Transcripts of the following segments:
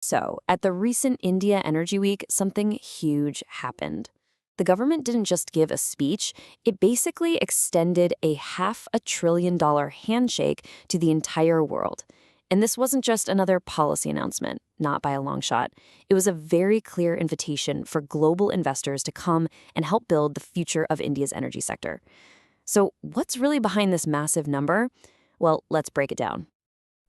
So, at the recent India Energy Week, something huge happened. The government didn't just give a speech, it basically extended a $500 billion handshake to the entire world. And this wasn't just another policy announcement, not by a long shot. It was a very clear invitation for global investors to come and help build the future of India's energy sector. So, what's really behind this massive number? Well, let's break it down.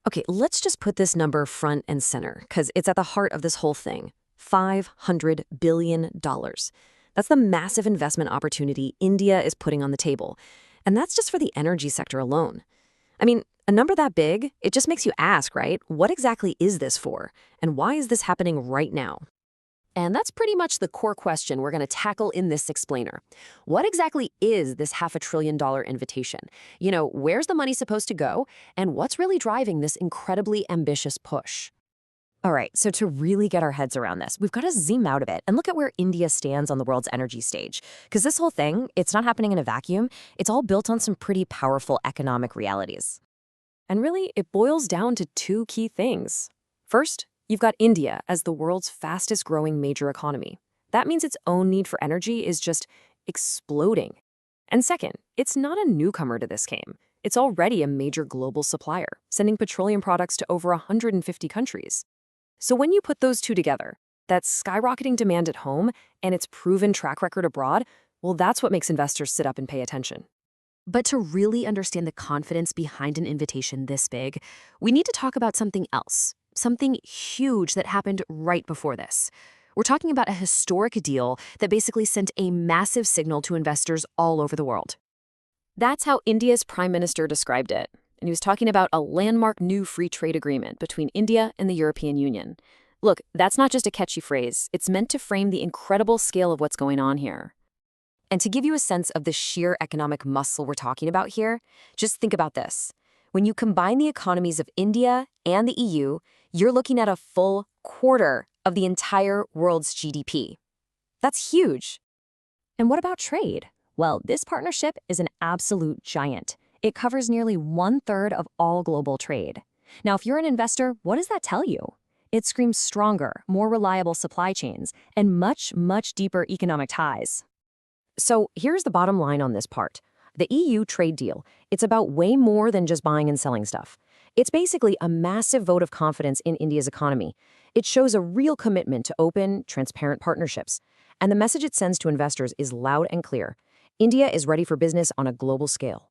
Okay, let's just put this number front and center, because it's at the heart of this whole thing. $500 billion. That's the massive investment opportunity India is putting on the table. And that's just for the energy sector alone. I mean, a number that big, it just makes you ask, right? What exactly is this for? And why is this happening right now? And that's pretty much the core question we're going to tackle in this explainer. What exactly is this $500 billion invitation? Where's the money supposed to go? And what's really driving this incredibly ambitious push? All right, so to really get our heads around this, we've got to zoom out a bit and look at where India stands on the world's energy stage. Because this whole thing, it's not happening in a vacuum. It's all built on some pretty powerful economic realities. And really, it boils down to two key things. First, you've got India as the world's fastest growing major economy. That means its own need for energy is just exploding. And second, it's not a newcomer to this game. It's already a major global supplier, sending petroleum products to over 150 countries. So when you put those two together, that skyrocketing demand at home and its proven track record abroad, well, that's what makes investors sit up and pay attention. But to really understand the confidence behind an invitation this big, we need to talk about something else. Something huge that happened right before this. We're talking about a historic deal that basically sent a massive signal to investors all over the world. That's how India's Prime Minister described it. And he was talking about a landmark new free trade agreement between India and the European Union. Look, that's not just a catchy phrase. It's meant to frame the incredible scale of what's going on here. And to give you a sense of the sheer economic muscle we're talking about here, just think about this. When you combine the economies of India and the EU, you're looking at a full quarter of the entire world's GDP. That's huge. And what about trade? Well, this partnership is an absolute giant. It covers nearly 1/3 of all global trade. Now, if you're an investor, what does that tell you? It screams stronger, more reliable supply chains, and much, much deeper economic ties. So here's the bottom line on this part. The EU trade deal, it's about way more than just buying and selling stuff. It's basically a massive vote of confidence in India's economy. It shows a real commitment to open, transparent partnerships. And the message it sends to investors is loud and clear. India is ready for business on a global scale.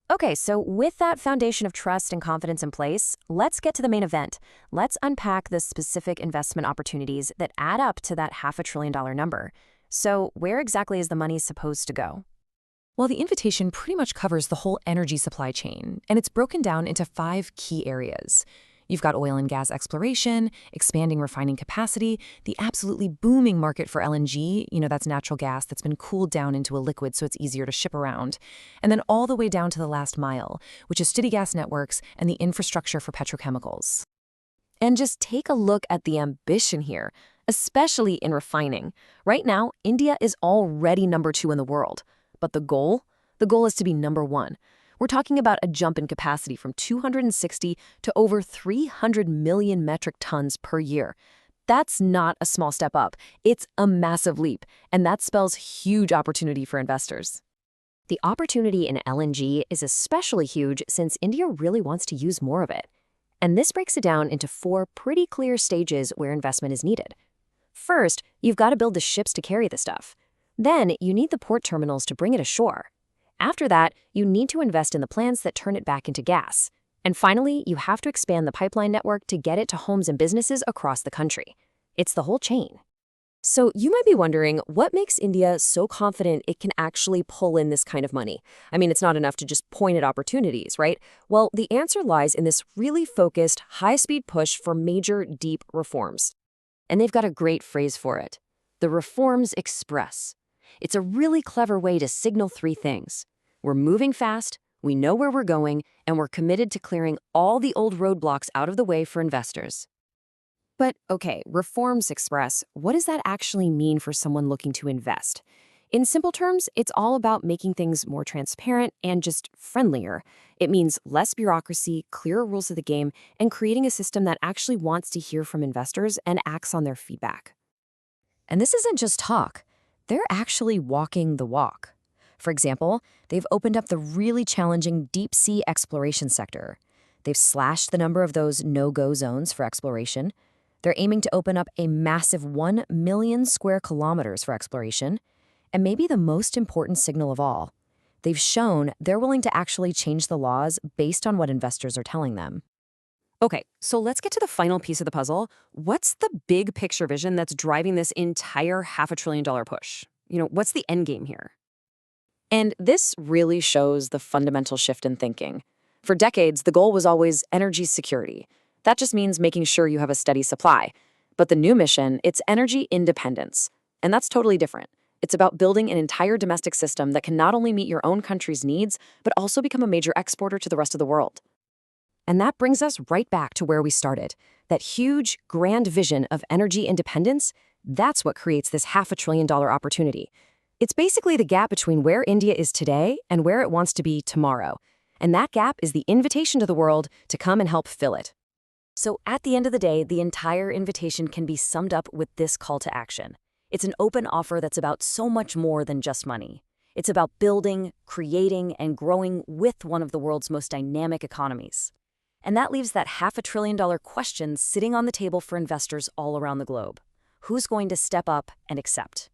Okay, so with that foundation of trust and confidence in place, let's get to the main event. Let's unpack the specific investment opportunities that add up to that $500 billion number. So where exactly is the money supposed to go? Well, the invitation pretty much covers the whole energy supply chain, and it's broken down into 5 key areas. You've got oil and gas exploration, expanding refining capacity, the absolutely booming market for LNG, that's natural gas that's been cooled down into a liquid so it's easier to ship around, and then all the way down to the last mile, which is city gas networks and the infrastructure for petrochemicals. And just take a look at the ambition here, especially in refining. Right now, India is already number 2 in the world. But the goal is to be number 1. We're talking about a jump in capacity from 260 to over 300 million metric tons per year. That's not a small step up. It's a massive leap, and that spells huge opportunity for investors. The opportunity in LNG is especially huge since India really wants to use more of it. And this breaks it down into 4 pretty clear stages where investment is needed. First, you've got to build the ships to carry the stuff. Then, you need the port terminals to bring it ashore. After that, you need to invest in the plants that turn it back into gas. And finally, you have to expand the pipeline network to get it to homes and businesses across the country. It's the whole chain. So you might be wondering, what makes India so confident it can actually pull in this kind of money? I mean, it's not enough to just point at opportunities, right? Well, the answer lies in this really focused, high-speed push for major, deep reforms. And they've got a great phrase for it: the Reforms Express. It's a really clever way to signal 3 things. We're moving fast, we know where we're going, and we're committed to clearing all the old roadblocks out of the way for investors. But okay, Reforms Express, what does that actually mean for someone looking to invest? In simple terms, it's all about making things more transparent and just friendlier. It means less bureaucracy, clearer rules of the game, and creating a system that actually wants to hear from investors and acts on their feedback. And this isn't just talk. They're actually walking the walk. For example, they've opened up the really challenging deep-sea exploration sector. They've slashed the number of those no-go zones for exploration. They're aiming to open up a massive 1 million square kilometers for exploration. And maybe the most important signal of all, they've shown they're willing to actually change the laws based on what investors are telling them. Okay, so let's get to the final piece of the puzzle. What's the big picture vision that's driving this entire $500 billion push? What's the end game here? And this really shows the fundamental shift in thinking. For decades, the goal was always energy security. That just means making sure you have a steady supply. But the new mission, it's energy independence. And that's totally different. It's about building an entire domestic system that can not only meet your own country's needs, but also become a major exporter to the rest of the world. And that brings us right back to where we started. That huge, grand vision of energy independence, that's what creates this $500 billion opportunity. It's basically the gap between where India is today and where it wants to be tomorrow. And that gap is the invitation to the world to come and help fill it. So at the end of the day, the entire invitation can be summed up with this call to action. It's an open offer that's about so much more than just money. It's about building, creating, and growing with one of the world's most dynamic economies. And that leaves that $500 billion question sitting on the table for investors all around the globe. Who's going to step up and accept?